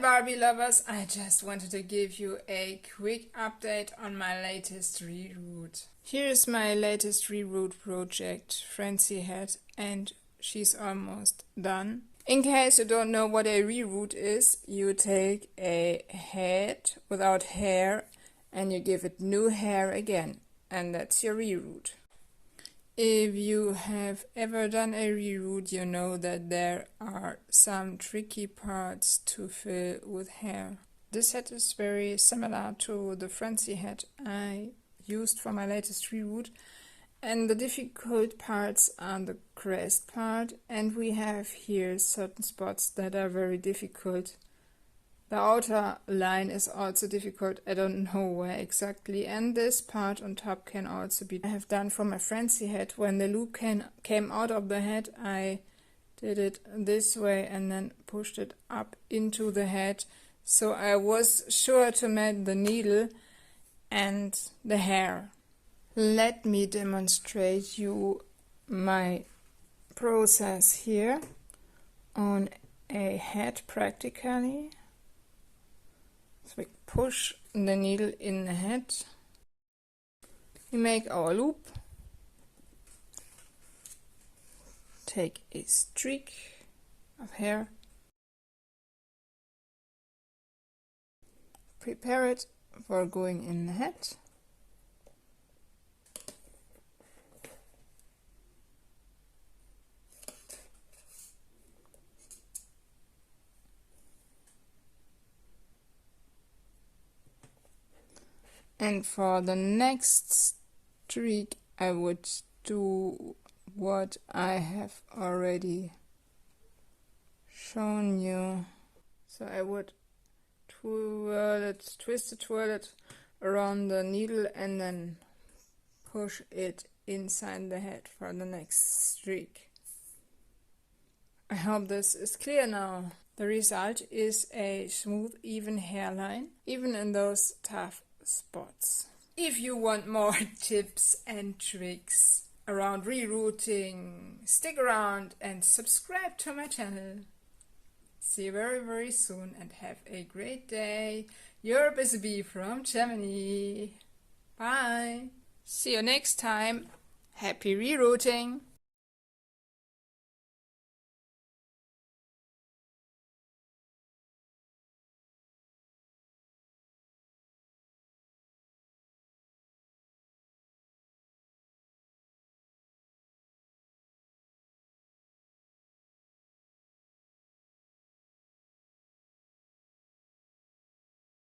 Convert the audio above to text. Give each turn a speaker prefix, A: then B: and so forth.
A: Barbie lovers, I just wanted to give you a quick update on my latest reroot. Here's my latest reroot project Francie had, and she's almost done. In case you don't know what a reroot is, you take a head without hair and you give it new hair again, and that's your reroot. If you have ever done a reroot, you know that there are some tricky parts to fill with hair. This head is very similar to the Francie head I used for my latest reroot, and the difficult parts are the crest part, and we have here certain spots that are very difficult. The outer line is also difficult, I don't know where exactly, and this part on top can also be. I have done for my Francie head. When the loop came out of the head, I did it this way and then pushed it up into the head, so I was sure to match the needle and the hair. Let me demonstrate you my process here on a head practically. So we push the needle in the head, we make our loop, take a streak of hair, prepare it for going in the head, and for the next streak I would do what I have already shown you. So I would twist it, twirl it around the needle and then push it inside the head for the next streak. I hope this is clear now. The result is a smooth, even hairline, even in those tough spots. If you want more tips and tricks around rerooting, stick around and subscribe to my channel. See you very soon and have a great day. Your Busy Bee from Germany. Bye. See you next time. Happy rerooting.